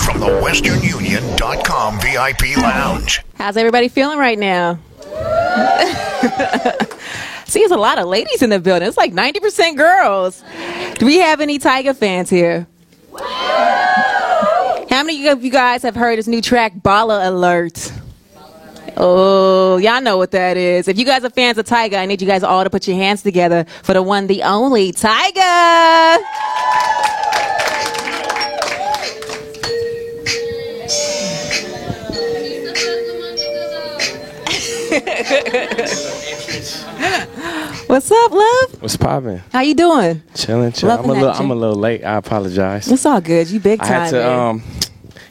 from the westernunion.com VIP Lounge. How's everybody feeling right now? See, there's a lot of ladies in the building. It's like 90% girls. Do we have any Tyga fans here? How many of you guys have heard his new track, Baller Alert? Oh, y'all know what that is. If you guys are fans of Tyga, I need you guys all to put your hands together for the one, the only Tyga. What's up, love? What's poppin'? How you doing? Chilling. Loving that I'm a little late. I apologize. It's all good. You big time. I had to,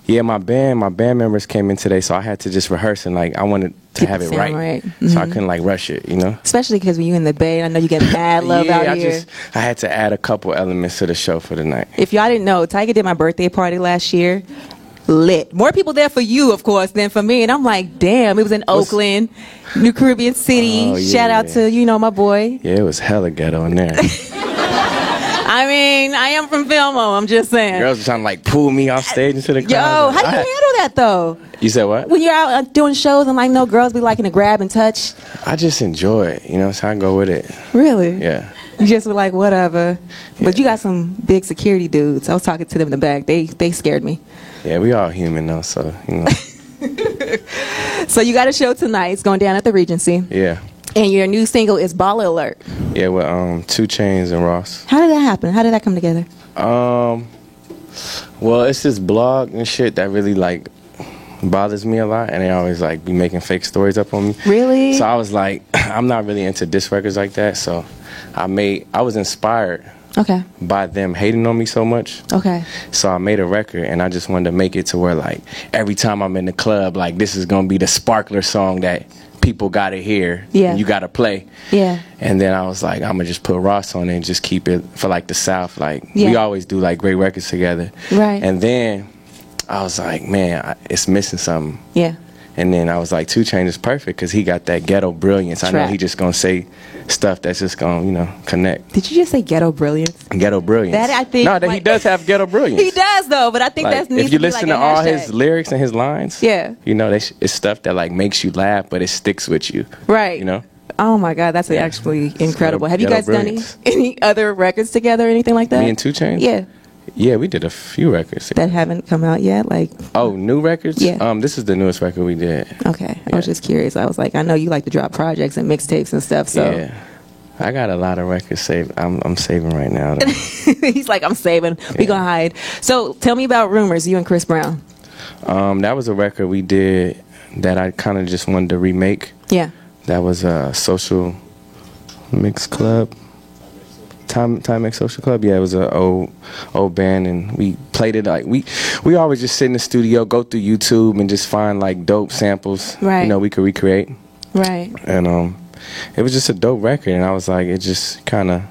yeah, my band members came in today, so I had to just rehearse and I wanted to Keep have it it right. Mm-hmm. So I couldn't rush it, Especially because when you in the Bay, I know you get mad love out here. I had to add a couple elements to the show for the night. If y'all didn't know, Tyga did my birthday party last year. Lit. More people there for you, of course, than for me. And I'm like, damn, it was in Oakland, New Caribbean City. Oh, yeah, Shout out to, my boy. Yeah, it was hella ghetto in there. I mean, I am from Fillmore, I'm just saying. Girls were trying to pull me off stage into the crowd. Yo, how do you handle that, though? You said what? When you're out doing shows and no girls be liking to grab and touch? I just enjoy it, so I go with it. Really? Yeah. You just were like, whatever. Yeah. But you got some big security dudes. I was talking to them in the back. They scared me. Yeah, we all human though, so, So you got a show tonight. It's going down at the Regency. Yeah. And your new single is Baller Alert. Yeah, with 2 Chainz and Ross. How did that happen? How did that come together? Well, it's this blog and shit that really bothers me a lot, and they always be making fake stories up on me. Really? So I was like, I'm not really into diss records like that, so I was inspired by them hating on me so much. Okay. So I made a record, and I just wanted to make it to where every time I'm in the club, this is gonna be the sparkler song that people gotta hear. Yeah. And you gotta play. Yeah. And then I was like, I'm gonna just put Ross on it and just keep it for the South. Yeah. We always do great records together. Right. And then I was like, man, it's missing something. Yeah. And then I was like, 2 Chainz is perfect because he got that ghetto brilliance. I know he just gonna say stuff that's just gonna, connect. Did you just say ghetto brilliance? Ghetto brilliance. That I think. No, that he does have ghetto brilliance. He does though, but I think that's needs if you to be listen a to all hashtag. his lyrics and his lines, it's stuff that makes you laugh, but it sticks with you. Right. Oh my God, that's actually incredible. Have you guys done any other records together or anything like that? Me and 2 Chainz? Yeah. Yeah, we did a few records that haven't come out yet. New records? Yeah. This is the newest record we did. Okay. Yeah. I was just curious. I was like, I know you like to drop projects and mixtapes and stuff. So yeah, I got a lot of records saved. I'm saving right now. He's like, I'm saving. We gonna hide. So tell me about Rumors. You and Chris Brown. That was a record we did that I kind of just wanted to remake. Yeah. That was a Social Mix Club. Timex Social Club. Yeah, it was an old band, and we played it we always just sit in the studio, go through YouTube, and just find dope samples. Right. We could recreate. Right. And it was just a dope record, and I was like, it just kind of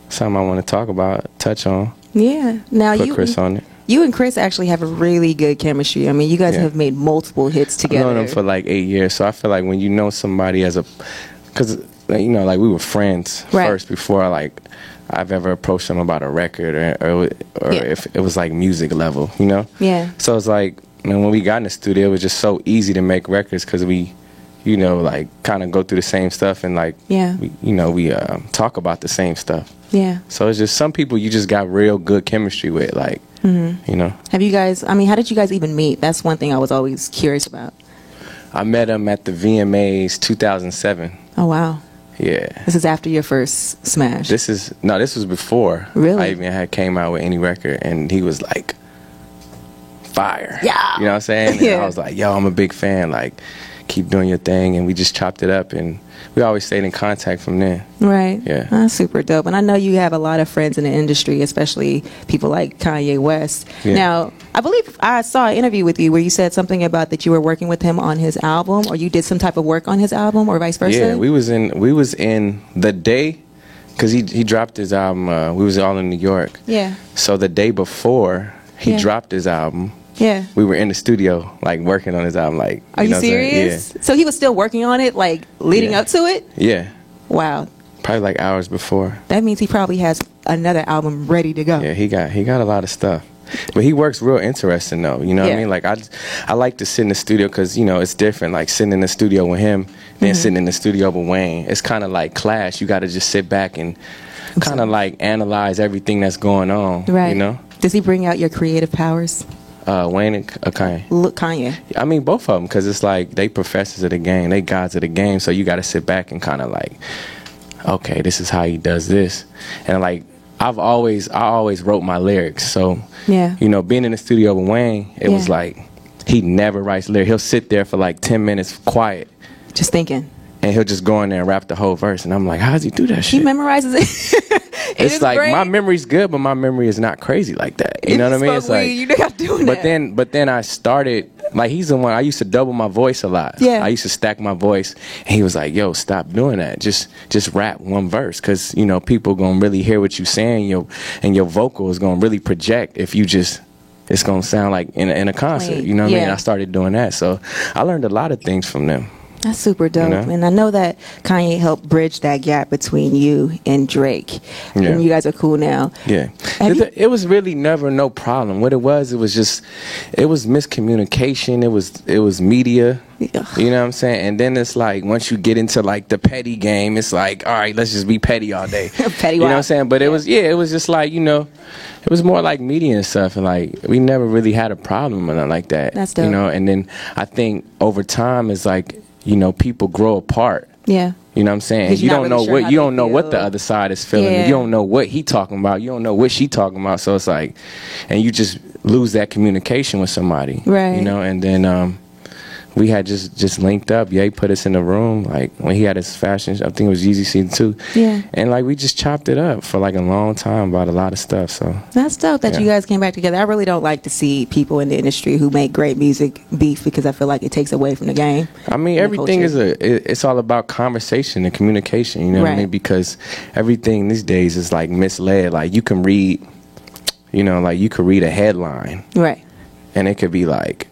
something I want to talk about, touch on. Yeah. Now put Chris on it. You and Chris actually have a really good chemistry. I mean, you guys have made multiple hits together. I've known them for 8 years, so I feel like when you know somebody because we were friends first before I've ever approached them about a record or if it was music level, Yeah. So it's when we got in the studio, it was just so easy to make records because we, kind of go through the same stuff and we talk about the same stuff. Yeah. So it's just some people you just got real good chemistry with, Have you guys? I mean, how did you guys even meet? That's one thing I was always curious about. I met him at the VMAs 2007. Oh wow. Yeah. This is after your first smash. This was before. Really? I even came out with any record, and he was like, fire. Yeah. You know what I'm saying? Yeah. And I was like, yo, I'm a big fan. Keep doing your thing. And we just chopped it up, and we always stayed in contact from there. Right. Yeah. That's super dope. And I know you have a lot of friends in the industry, especially people like Kanye West. Yeah. Now, I believe I saw an interview with you where you said something about that you were working with him on his album, or you did some type of work on his album, or vice versa. Yeah, we was in the day, because he dropped his album. We was all in New York. Yeah. So the day before he dropped his album, yeah, we were in the studio working on his album. Are you serious? Yeah. So he was still working on it, leading up to it. Yeah. Wow. Probably hours before. That means he probably has another album ready to go. Yeah, he got a lot of stuff. But he works real interesting though. You know what I Yeah. mean? Like I like to sit in the studio because it's different. Like sitting in the studio with him, then sitting in the studio with Wayne. It's kind of like clash. You got to just sit back and kind of like analyze everything that's going on. Right. You know? Does he bring out your creative powers? Wayne and Kanye. Look, Kanye. I mean, both of them, because it's like they professors of the game, they gods of the game. So you got to sit back and kind of like, okay, this is how he does this, and like I always wrote my lyrics. So Yeah. being in the studio with Wayne, it was like he never writes lyrics. He'll sit there for like 10 minutes quiet, Just thinking. and he'll just go in there and rap the whole verse. And I'm like, how does he do that He shit? memorizes it. It's like my memory's good, but my memory is not crazy like that. You know what I mean? It's like, you got doing but that. then I started, like, he's the one, I used to double my voice a lot. Yeah. I used to stack my voice, and he was like, yo, stop doing that. Just rap one verse, because people gonna really hear what you saying, and your vocal is gonna really project if you just, it's gonna sound like in a concert. Clean. You know what I mean? Yeah. I started doing that, so I learned a lot of things from them. That's super dope. You know? And I know that Kanye helped bridge that gap between you and Drake. Yeah. And you guys are cool now. Yeah. Have you- It was really never no problem. What it was miscommunication. It was media. Ugh. You know what I'm saying? And then it's like, once you get into like the petty game, it's like, all right, let's just be petty all day. Petty You know what I'm wild. saying? But it was just like, it was more like media and stuff. And like, we never really had a problem or nothing like that. That's dope. And then I think over time it's like, people grow apart. Yeah. You know what I'm saying? 'Cause You you're don't not really know sure what how you they don't know what the feel. other side is feeling. Yeah. You don't know what he talking about. You don't know what she talking about. So it's like, and you just lose that communication with somebody. Right. And then we had just linked up. Ye put us in the room, like when he had his fashion, I think it was Yeezy Season 2. Yeah. And like we just chopped it up for like a long time about a lot of stuff. So That's dope that Yeah. you guys came back together. I really don't like to see people in the industry who make great music beef because I feel like it takes away from the game. I mean, and the everything culture. it's all about conversation and communication. You know what I Right. mean? Because everything these days is like misled. Like you can read, you could read a headline Right. and it could be like,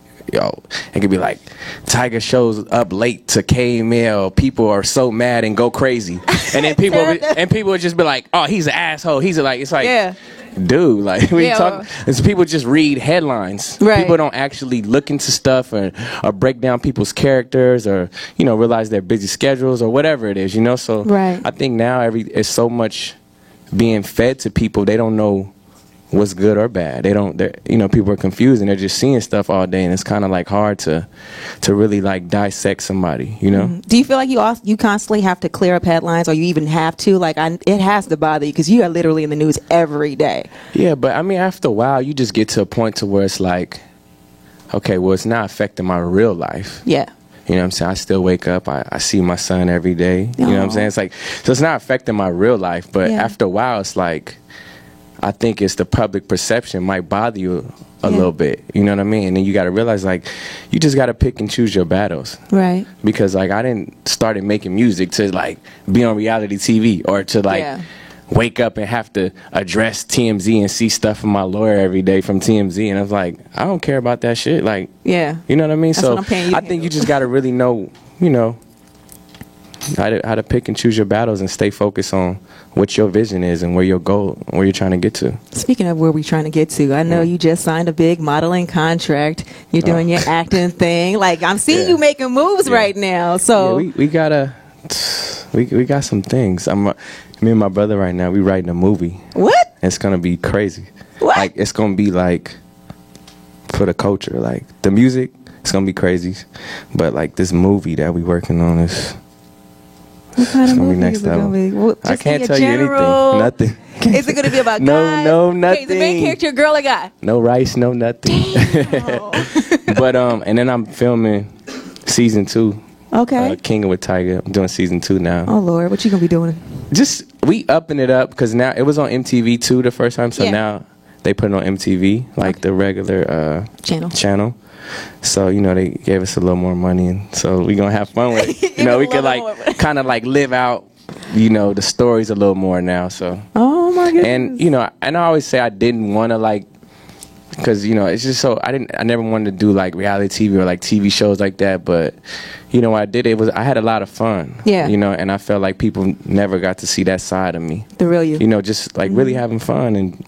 Tiger shows up late to K-Mail. People are so mad and go crazy. And then people would just be like, oh, he's an asshole. It's like, Yeah. dude, like when Yeah, you talk, it's people just read headlines. Right. People don't actually look into stuff or break down people's characters or realize their busy schedules or whatever it is. So Right. I think now it's so much being fed to people. They don't know what's good or bad. People are confused and they're just seeing stuff all day, and it's kind of like hard to really like dissect somebody. Do you feel like you constantly have to clear up headlines, or you even have to? Like, it has to bother you because you are literally in the news every day. Yeah, but I mean, after a while, you just get to a point to where it's like, okay, well, it's not affecting my real life. Yeah. You know what I'm saying? I still wake up. I see my son every day. You know what I'm Aw. saying? It's like, so it's not affecting my real life. But Yeah. after a while, it's like, I think it's the public perception might bother you a Yeah. little bit. You know what I mean? And then you got to realize, like, you just got to pick and choose your battles. Right. Because, like, I didn't started making music to, like, be on reality TV or to, like, Yeah. wake up and have to address TMZ and see stuff from my lawyer every day from TMZ. And I was like, I don't care about that shit. Like, Yeah. you know what I mean? That's So what I'm paying you to I think handle. you just got to really know, how to pick and choose your battles and stay focused on what your vision is and where you're trying to get to. Speaking of where we're trying to get to, I know you just signed a big modeling contract. You're doing your acting thing. Like, I'm seeing Yeah. you making moves Yeah. right now. So Yeah, we got some things. Me and my brother right now, we writing a movie. what? It's gonna be crazy. What? Like, it's gonna be like for the culture. Like the music, it's gonna be crazy. But like this movie that we working on is. What kind It's of gonna be movie next is it gonna level. be? Well, I just can't in tell you general, anything. Nothing. Is it going to be about No, guys? no, Okay, is the main nothing. character a girl or guy? No rice, no nothing. But and then I'm filming season 2. Okay. King with Tiger. I'm doing season 2 now. Oh Lord, what you gonna be doing? Just we upping it up because now it was on MTV too the first time, so Yeah. now they put it on MTV like the regular Channel. So they gave us a little more money, and so we gonna have fun with it. Even a We could little like more. kind of like live out the stories a little more now. So Oh my goodness. and I always say I didn't want to like because it's just so I never wanted to do like reality TV or like TV shows like that, but when I did it, I had a lot of fun. Yeah. And I felt like people never got to see that side of me. The real you. Just like really having fun and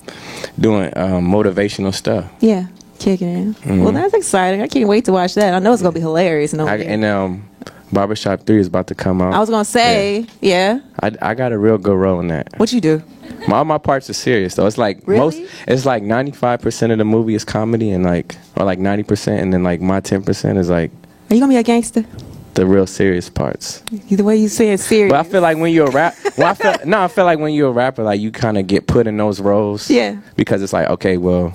doing motivational stuff. Yeah, kicking it. Well, that's exciting. I can't wait to watch that. I know it's gonna be hilarious. And Barbershop 3 is about to come out. I was gonna say, yeah. I got a real good role in that. What you do? All my parts are serious though. It's like Really? it's like 95% of the movie is comedy and or 90%, and then like my 10% is like Are you gonna be a gangster? the real serious parts. The way you say it, serious. But I feel like when you're a I feel like when you're a rapper, like you kind of get put in those roles. Yeah. Because it's like, okay, well,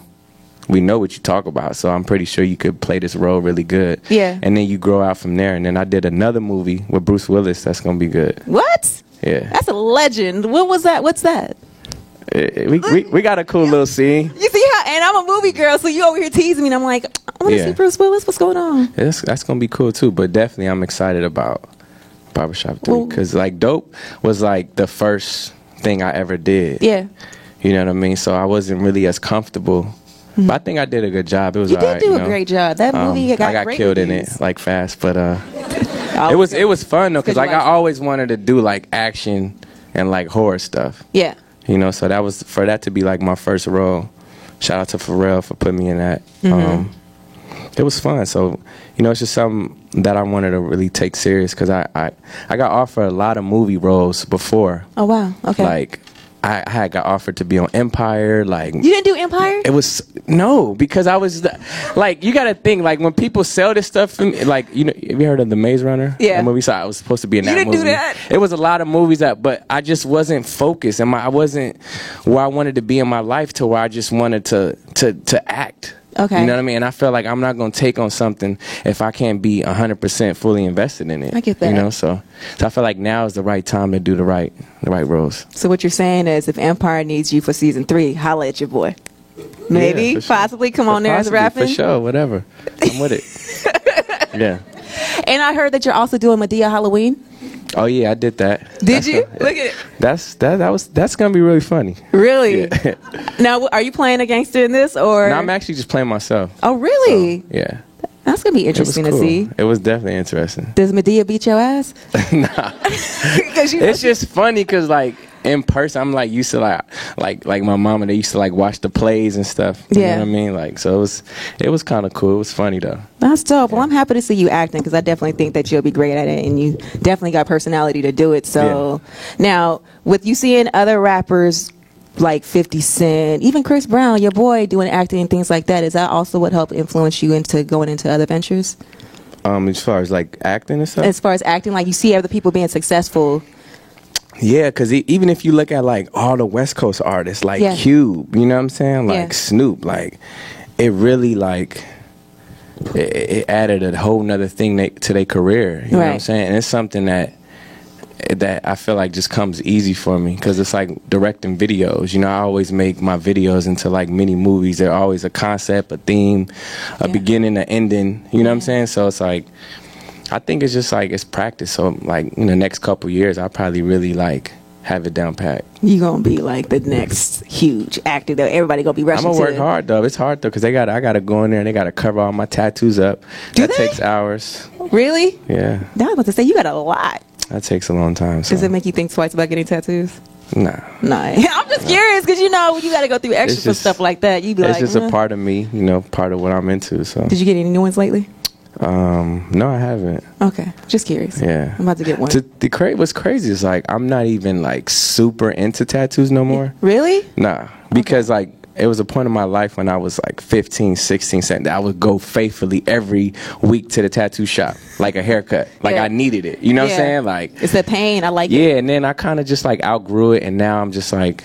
we know what you talk about, so I'm pretty sure you could play this role really good. Yeah. And then you grow out from there. And then I did another movie with Bruce Willis that's gonna be good. What? Yeah. That's a legend. What was that? What's that? We got a cool little scene. You see how? And I'm a movie girl, so you over here teasing me, and I'm like, I want to Yeah. see Bruce Willis. What's going on? That's gonna be cool too. But definitely, I'm excited about Barbershop 3 Well- because like Dope was like the first thing I ever did. Yeah. You know what I mean? So I wasn't really as comfortable. But I think I did a good job. It was You did alright, do you a know? great job. That movie I got got great killed reviews. in it like fast, but Oh, it was fun though because Good like I watch. always wanted to do like action and like horror stuff. Yeah. So that was for that to be like my first role. Shout out to Pharrell for putting me in that. Mm-hmm. It was fun. So it's just something that I wanted to really take serious because I got offered a lot of movie roles before. Oh wow. Okay. Like I had got offered to be on Empire. Like you didn't do Empire? it was no, because I was like, you gotta think like when people sell this stuff for me, like have you heard of the Maze Runner? Yeah. That movie. So I was supposed to be in that didn't movie. do that? It was a lot of movies but I just wasn't focused, and I wasn't where I wanted to be in my life to where I just wanted to act. Okay. You know what I mean? And I feel like I'm not gonna take on something if I can't be 100% fully invested in it. I get that. So I feel like now is the right time to do the right roles. So what you're saying is, if Empire needs you for season 3, holla at your boy. Maybe, Yeah, for sure. possibly, come on there as Possibly, rapping. for sure. Whatever. I'm with it. Yeah. And I heard that you're also doing Medea Halloween. Oh yeah, I did that. Did you? Look at it. That's gonna be really funny. Really? Yeah. Now, are you playing a gangster in this, or? No, I'm actually just playing myself. Oh, really? Yeah. That's gonna be It was interesting cool. to see. It was definitely interesting. Does Medea beat your ass? Nah. 'Cause you It's just funny because like in person, I'm like used to like my mom and they used to like watch the plays and stuff. You Yeah. know what I mean? Like so it was kind of cool. It was funny though. That's dope. Well, I'm happy to see you acting because I definitely think that you'll be great at it, and you definitely got personality to do it. So now, with you seeing other rappers like 50 Cent, even Chris Brown, your boy, doing acting and things like that, is that also what helped influence you into going into other ventures? As far as like acting and stuff. As far as acting, like you see other people being successful. Yeah, because even if you look at like all the West Coast artists, like Yeah. Cube, you know what I'm saying? Like Yeah. Snoop, like it really like it added a whole nother thing to their career. You know what I'm Right. saying? And it's something that I feel like just comes easy for me because it's like directing videos. I always make my videos into like mini movies. They're always a concept, a theme, a beginning, an ending. You know what I'm saying? So it's like I think it's just like it's practice. So like in the next couple years, I'll probably really like have it down pat. You gonna be like the next huge actor that everybody gonna be I'm rushing gonna to. work hard though. It's hard though because I gotta go in there and they gotta cover all my tattoos up. Do That they? takes hours. Really? Yeah, I was about to say you got a lot. that takes a long time. So. Does it make you think twice about getting tattoos? Nah. Nah. I'm just curious because you got to go through extra It's for just- stuff like that. You be It's like, just a part of me, part of what I'm into. So, Did you get any new ones lately? no, I haven't. Okay, just curious. Yeah, I'm about to get one. What's crazy is like I'm not even like super into tattoos no more. Really? Nah, because like it was a point in my life when I was like 15, 16, 17. I would go faithfully every week to the tattoo shop, like a haircut. Like Yeah. I needed it. You know what Yeah. I'm saying? Like It's the pain. I like it. yeah, and then I kind of just like outgrew it, and now I'm just like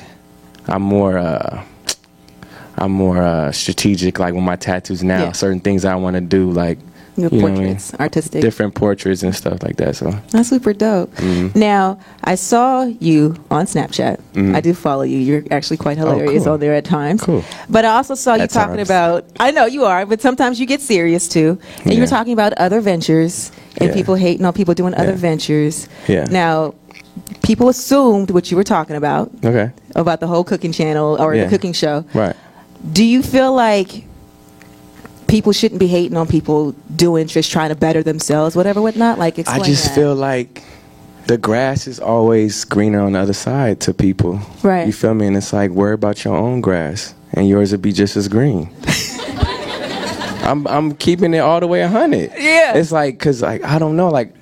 I'm more strategic. Like with my tattoos now, Yeah. certain things I want to do, like Your you know what I mean? portraits, artistic. different portraits and stuff like that. So That's super dope. Mm-hmm. Now, I saw you on Snapchat. I do follow you. You're actually quite hilarious cool. on there at times. Cool. But I also saw you At talking times. about, I know you are, but sometimes you get serious too. And you were Yeah. talking about other ventures and Yeah. people hating on people doing other Yeah. ventures. Yeah. Now, people assumed what you were talking about okay, the whole cooking channel or Yeah. the cooking show. right. Do you feel like people shouldn't be hating on people just trying to better themselves, whatnot. Like, explain I just that. feel like the grass is always greener on the other side to people. Right. You feel me? And it's like, worry about your own grass, and yours will be just as green. I'm keeping it all the way 100. Yeah. It's like, cause like I don't know, like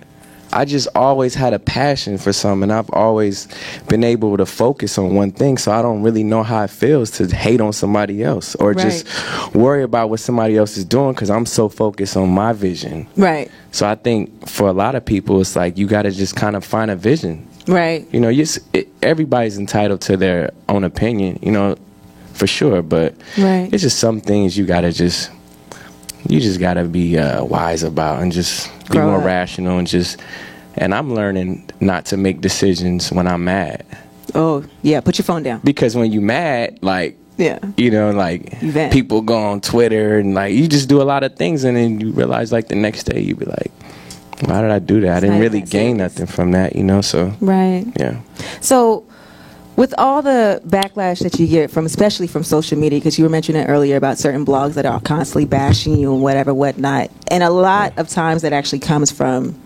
I just always had a passion for something. I've always been able to focus on one thing, so I don't really know how it feels to hate on somebody else or just worry about what somebody else is doing, because I'm so focused on my vision. Right. So I think for a lot of people, it's like you got to just kind of find a vision. Right. You know, everybody's entitled to their own opinion, you know, for sure. But it's just some things you just got to be wise about and just be more rational and I'm learning not to make decisions when I'm mad. Oh, yeah. Put your phone down. Because when you mad, like, you know, like vent. people go on Twitter and like you just do a lot of things, and then you realize like the next day you be like, why did I do that? I didn't really gain nothing from that, you know? So yeah. So with all the backlash that you get especially from social media, because you were mentioning earlier about certain blogs that are constantly bashing you and whatnot, and a lot of times that actually comes from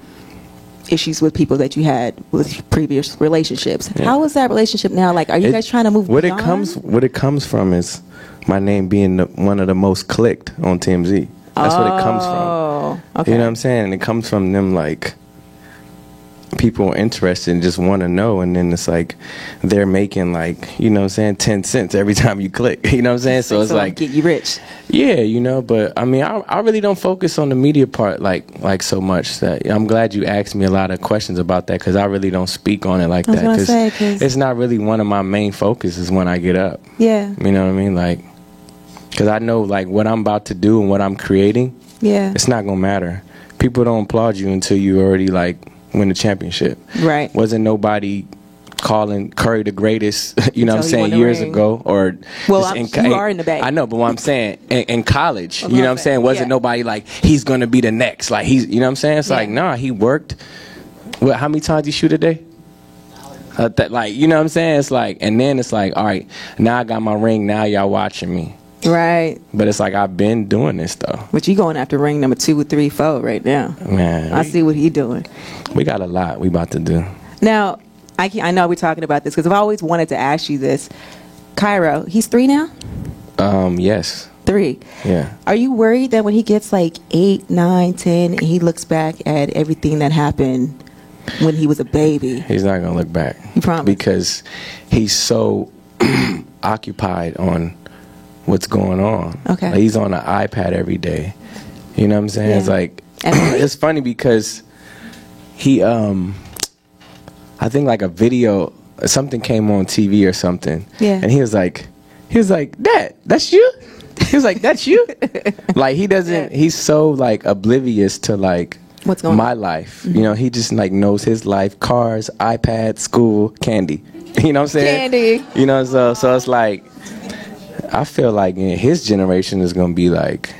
issues with people that you had with previous relationships. How is that relationship now? Like, are you guys trying to move what beyond? What it comes from is my name being one of the most clicked on TMZ. That's what it comes from. Okay. You know what I'm saying? And it comes from them, like, people are interested and just want to know, and then it's like they're making, like, you know what I'm saying, 10 cents every time you click. You know what I'm saying? So it's like get you rich. Yeah, you know, but I mean, I really don't focus on the media part like so much. That I'm glad you asked me a lot of questions about that, because I really don't speak on it like that, because it's not really one of my main focuses when I get up. Yeah. You know what I mean? Like, because I know like what I'm about to do and what I'm creating. Yeah. It's not gonna matter. People don't applaud you until you already like win the championship. Right. Wasn't nobody calling Curry the greatest, you know what I'm saying, years ago, or well, you are in the bag. I know, but what I'm saying, in college, you know what I'm saying, wasn't nobody like, he's gonna be the next, like he's, you know what I'm saying? It's like, nah, he worked. What? How many times he shoot a day? Like, you know what I'm saying? It's like, and then it's like, all right, now I got my ring. Now y'all watching me. Right. But it's like, I've been doing this though. But you going after ring number 2 or 3, 4 right now. Man, I see what he doing. We got a lot we about to do. Now, I know we're talking about this because I've always wanted to ask you this. Cairo, he's 3 now? Yes. 3. Yeah. Are you worried that when he gets like 8, 9, 10, and he looks back at everything that happened when he was a baby? He's not gonna look back. You promise? Because he's so occupied on what's going on. Okay. Like, he's on an iPad every day. You know what I'm saying? Yeah. It's like, it's funny because he, I think like a video, something came on TV or something. Yeah. And he was like, Dad, that's you? He was like, that's you? Like, he doesn't, he's so like oblivious to like what's going my on? life. You know, he just like knows his life, cars, iPad, school, candy. You know what I'm saying? Candy. You know, so it's like, I feel like his generation is going to be like,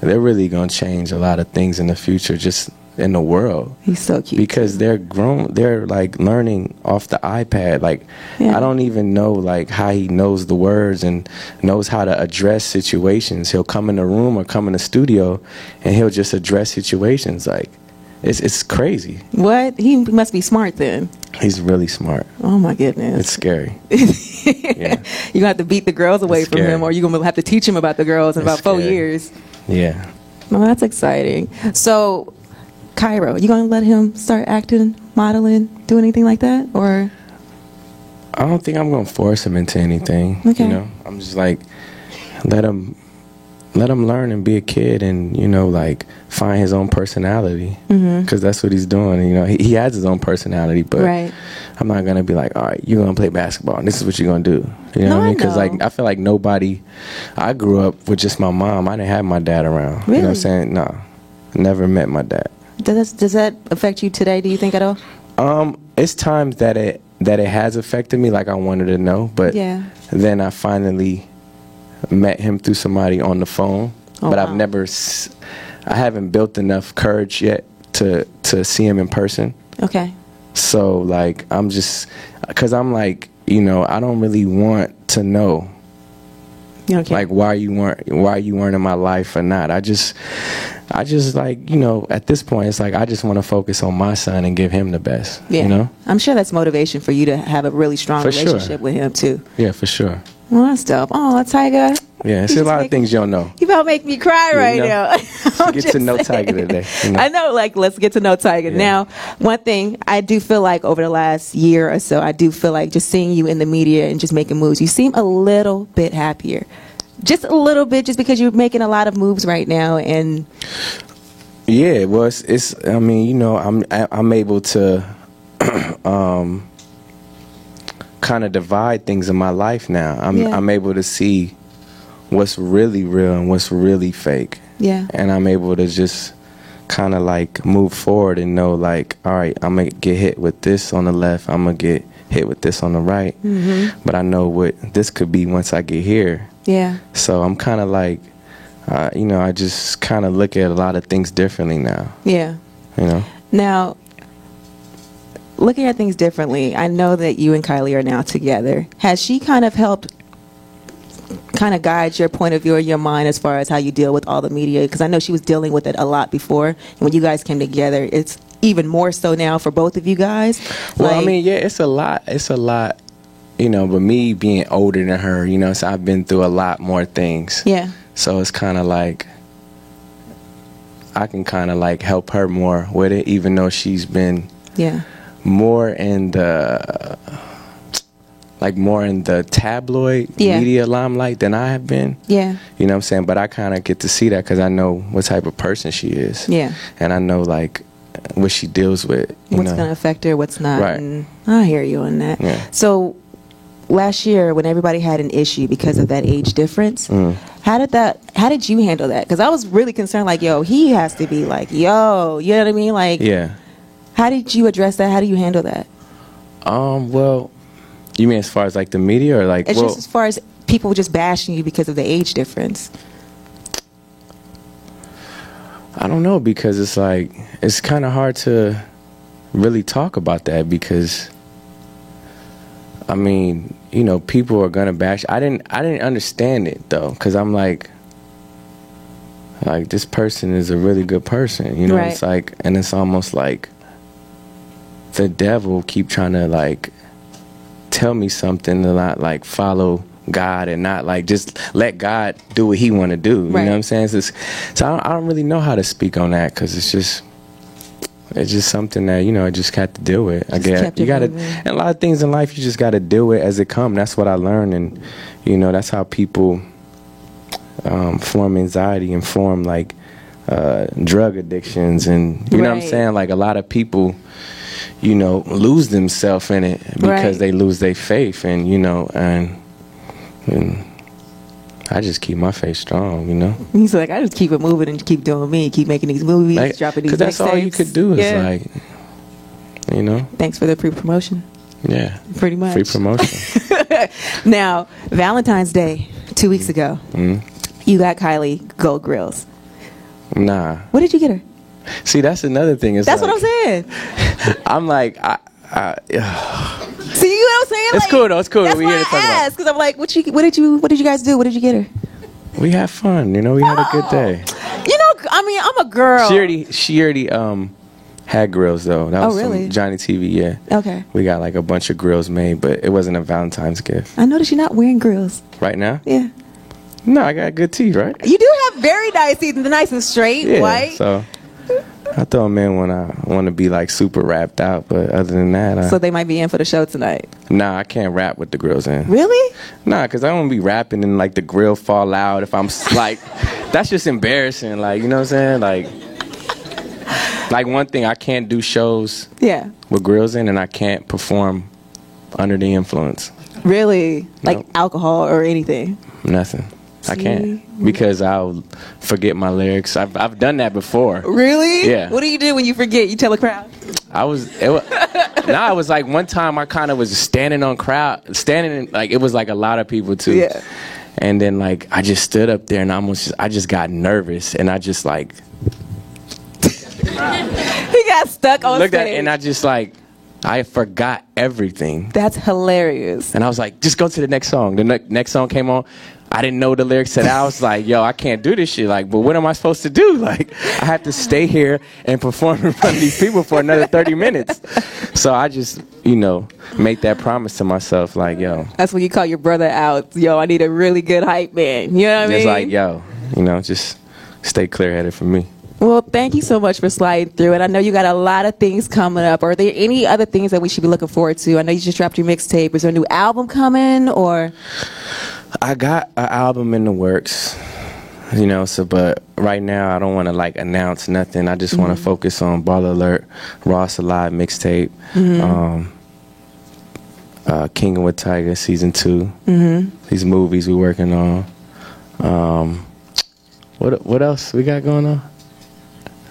they're really going to change a lot of things in the future, just in the world. He's so cute. Because they're grown, they're like learning off the iPad. Like, I don't even know like how he knows the words and knows how to address situations. He'll come in the room or come in the studio and he'll just address situations. Like, it's crazy. What? He must be smart then. He's really smart. Oh my goodness. It's scary. Yeah. You're gonna have to beat the girls away from him, or you're gonna have to teach him about the girls in about 4 years. Yeah. Well, that's exciting. So, Cairo, you gonna let him start acting, modeling, do anything like that, or? I don't think I'm gonna force him into anything. Okay. You know, I'm just like, let him learn and be a kid, and you know, like find his own personality, because that's what he's doing. You know, he has his own personality, but I'm not gonna be like, all right, you're gonna play basketball, and this is what you're gonna do. You know what I mean? Because like, I feel like I grew up with just my mom. I didn't have my dad around. Really? You know what I'm saying? No, never met my dad. Does that affect you today? Do you think at all? It's times that it has affected me. Like, I wanted to know, but then I finally met him through somebody on the phone, but I've never, I haven't built enough courage yet to see him in person. Okay. So like, I'm just, cause I'm like, you know, I don't really want to know You don't care. Like why you weren't in my life or not. I just like, you know, at this point it's like I just want to focus on my son and give him the best. Yeah. You know? I'm sure that's motivation for you to have a really strong For relationship sure. with him too. Yeah, for sure. Well, that's dope. Oh, Tyga. Yeah, it's You a just lot of make- things you don't know. You about to make me cry Yeah, right you know, now. I'm Get just to know saying. Tyga today. You know? I know, like, let's get to know Tyga. Yeah. Now, one thing, I do feel like over the last year or so, I do feel like just seeing you in the media and just making moves, you seem a little bit happier. Just a little bit, just because you're making a lot of moves right now. And Yeah, well, it's. I mean, you know, I'm able to, kind of divide things in my life now. I'm able to see what's really real and what's really fake. yeah, And I'm able to just kind of like move forward and know, like, all right, I'm gonna get hit with this on the left. I'm gonna get hit with this on the right. Mm-hmm. But I know what this could be once I get here. yeah, So I'm kind of like, you know, I just kind of look at a lot of things differently now. yeah. You know. Now, looking at things differently, I know that you and Kylie are now together. Has she kind of helped kind of guide your point of view or your mind as far as how you deal with all the media? Because I know she was dealing with it a lot before. And when you guys came together, it's even more so now for both of you guys. Well, Like, I mean, yeah, it's a lot. It's a lot, you know, but me being older than her, you know, so I've been through a lot more things. yeah, So it's kind of like I can kind of like help her more with it, even though she's been yeah, more in the tabloid Yeah. media limelight than I have been. yeah, You know what I'm saying? But I kind of get to see that because I know what type of person she is. yeah. And I know like what she deals with. You What's know? going to affect her, what's not. Right. And I hear you on that. Yeah. So last year when everybody had an issue because of that age difference, how did you handle that? Because I was really concerned, like, yo, he has to be like, yo, you know what I mean? Like, Yeah. how did you address that? How do you handle that? Well, you mean as far as like the media or like? It's well, just as far as people just bashing you because of the age difference. I don't know, because it's like it's kind of hard to really talk about that because I mean, you know, people are gonna bash. I didn't understand it though, because I'm like this person is a really good person, you know. Right. It's like, and it's almost like the devil keep trying to like tell me something to not like follow God and not like just let God do what he want to do. You Right. know what I'm saying? So I don't really know how to speak on that because it's just something that, you know, I just had to deal with. I Just guess kept you it got to, moving. and a lot of things in life you just got to deal with as it come. That's what I learned, and you know, that's how people form anxiety and form like drug addictions, and you know what I'm Right. saying. Like a lot of people, you know, lose themselves in it because Right. they lose their faith, and you know, and I just keep my faith strong, you know. He's like, I just keep it moving and keep doing me, keep making these movies, dropping these Because that's all you mixtapes. could do is Yeah. like, you know, Thanks for the pre-promotion. yeah, Pretty much. free promotion. Now, Valentine's Day, 2 weeks ago, Mm-hmm. you got Kylie Gold Grills. Nah, What did you get her? see, that's another thing. It's That's like, what I'm saying. I'm like, See, you know what I'm saying? It's cool, though. It's cool. That's We why here to talk I about it. asked, because I'm like, what did you guys do? What did you get her? we had fun, you know. We had a good day. You know, I mean, I'm a girl. She already had grills though. That Oh, was really? from Johnny TV. Yeah. Okay. We got like a bunch of grills made, but it wasn't a Valentine's gift. I noticed you're not wearing grills. Right now? Yeah. No, I got good teeth, right? You do have very nice teeth, nice and straight, Yeah. white. So I throw them in when I want to be like super wrapped out, but other than that, So they might be in for the show tonight. nah, I can't rap with the grills in. Really? Nah, because I don't be rapping and like the grill fall out if I'm like, that's just embarrassing. Like, you know what I'm saying? Like one thing, I can't do shows Yeah. with grills in, and I can't perform under the influence. Really? Like Nope. alcohol or anything? Nothing. I See? can't, because I'll forget my lyrics. I've done that before. Really? Yeah. What do you do when you forget? You tell a crowd? I was like one time I kind of was standing in, like it was like a lot of people too. Yeah. And then like I just stood up there and I just got nervous, and I just like He got stuck on looked at stage. it, and I just like I forgot everything. That's hilarious. And I was like, just go to the next song. The next song came on. I didn't know the lyrics to that. I was like, yo, I can't do this shit. Like, but what am I supposed to do? Like, I have to stay here and perform in front of these people for another 30 minutes. So I just, make that promise to myself. Like, yo. That's when you call your brother out. Yo, I need a really good hype man. You know what I mean? Just like, yo, just stay clear-headed for me. Well, thank you so much for sliding through. And I know you got a lot of things coming up. Are there any other things that we should be looking forward to? I know you just dropped your mixtape. Is there a new album coming, or? I got an album in the works, but right now I don't want to announce nothing. I just want to focus on Baller Alert, Ross Alive mixtape, Kinging with Tyga season 2. These movies we working on. What else we got going on?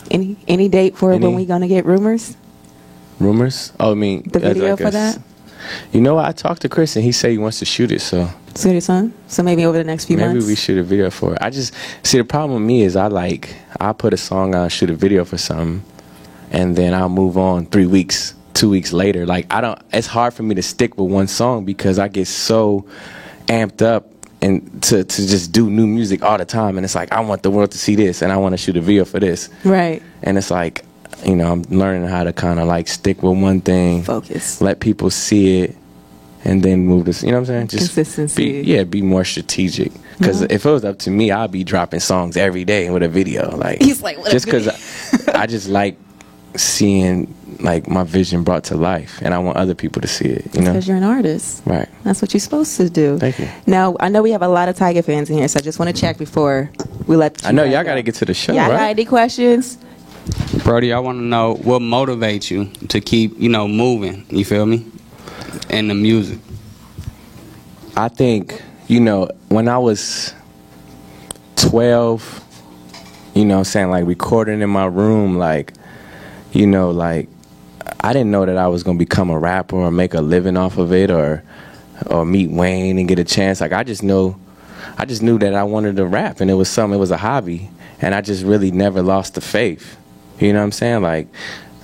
Any date for when we gonna get rumors? Rumors? Oh, I mean the video for that. You know what? I talked to Chris and he said he wants to shoot it. So maybe over the next few months. Maybe we shoot a video for it. I just see the problem with me is I put a song out, shoot a video for something, and then I'll move on 3 weeks, 2 weeks later. It's hard for me to stick with one song because I get so amped up and to just do new music all the time, and it's like I want the world to see this and I want to shoot a video for this. Right. And it's like, I'm learning how to kind of stick with one thing, focus, let people see it, and then move this. You know what I'm saying? Just consistency. Be more strategic. Because if it was up to me, I'd be dropping songs every day with a video. He's like, what? Just because I just like seeing my vision brought to life, and I want other people to see it. Because you're an artist, right? That's what you're supposed to do. Thank you. Now I know we have a lot of Tyga fans in here, so I just want to check before we let. I know y'all got to get to the show. Y'all right? got any questions? Brody, I want to know what motivates you to keep, moving. You feel me? And the music. I think, when I was 12, recording in my room, I didn't know that I was going to become a rapper or make a living off of it or meet Wayne and get a chance. I just knew that I wanted to rap, and it was a hobby, and I just really never lost the faith. You know what I'm saying?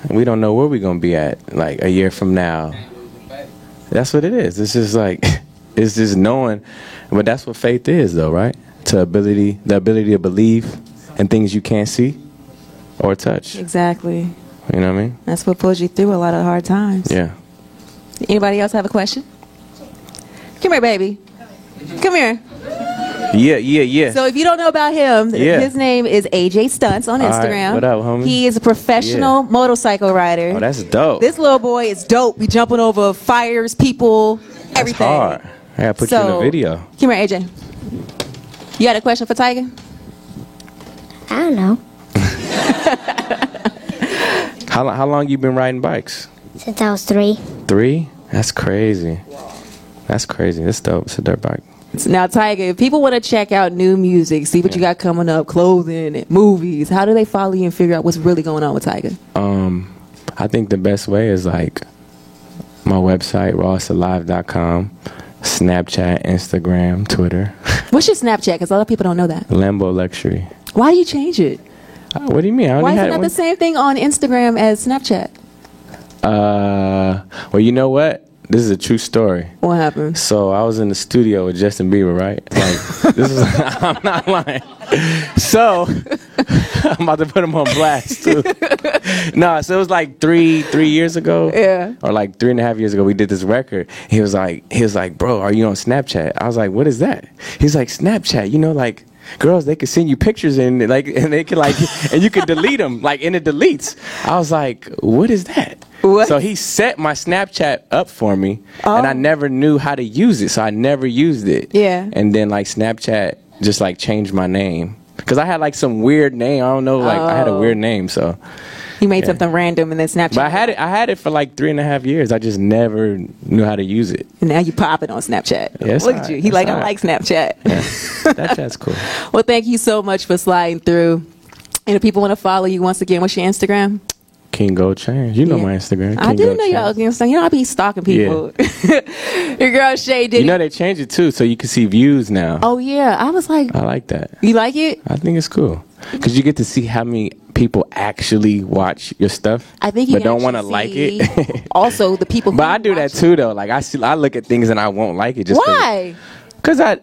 We don't know where we're going to be at, a year from now. That's what it is. It's just it's just knowing. But that's what faith is, though, right? The ability to believe in things you can't see or touch. Exactly. You know what I mean? That's what pulls you through a lot of hard times. Yeah. Anybody else have a question? Come here, baby. Come here. Yeah. So if you don't know about him, his name is AJ Stunts on Instagram. Right. What up, homie? He is a professional motorcycle rider. Oh, that's dope. This little boy is dope. Be jumping over fires, people, everything. That's hard. I gotta put you in a video. Come here, AJ. You got a question for Tyga? I don't know. How long you been riding bikes? Since I was 3. 3? That's crazy. That's crazy. That's dope. It's a dirt bike. Now, Tyga, if people want to check out new music, see what you got coming up, clothing, and movies, how do they follow you and figure out what's really going on with Tyga? I think the best way is my website, rossalive.com, Snapchat, Instagram, Twitter. What's your Snapchat? Because a lot of people don't know that. Lambo Luxury. Why do you change it? What do you mean? Why is it not the same thing on Instagram as Snapchat? Well, you know what? This is a true story. What happened? So I was in the studio with Justin Bieber, right? This is I'm not lying. So I'm about to put him on blast too. No, so it was 3 years ago. Yeah. Or 3.5 years ago, we did this record. He was like, bro, are you on Snapchat? I was like, what is that? He's like, Snapchat, girls, they could send you pictures and they could and you could delete them and it deletes. I was like, what is that? What? So he set my Snapchat up for me, and I never knew how to use it, so I never used it. Yeah. And then Snapchat just changed my name because I had some weird name. I don't know, I had a weird name, so. You made something random and then Snapchat. But I had it for 3.5 years. I just never knew how to use it. And now you pop it on Snapchat. Yes, look at you. He I like Snapchat. Yeah. Snapchat's cool. Well, thank you so much for sliding through. And if people want to follow you once again, what's your Instagram? King Gold Chain. You know my Instagram. I do know y'all. I be stalking people. Yeah. Your girl Shay did. They changed it too, so you can see views now. Oh yeah, I was like, I like that. You like it? I think it's cool because you get to see how many people actually watch your stuff. I think you but don't want to like it. Also, the people. But I do that too, though. I look at things and I won't like it. Just why? Cause I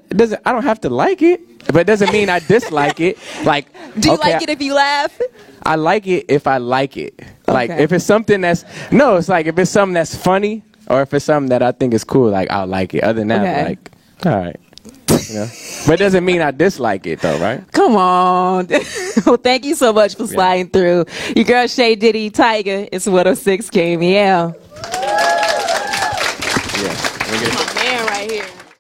don't have to like it, but it doesn't mean I dislike it. Like, Do you okay, like it if you laugh? I like it if I like it. Like Okay. if it's something that's it's like if it's something that's funny or if it's something that I think is cool, like I'll like it. Other than that, Okay. I'm like, all right. You know? But it doesn't mean I dislike it though, right? Come on. Well, thank you so much for sliding through. Your girl Shay Diddy Tyga. It's 106 KMEL. Yeah. My man right here.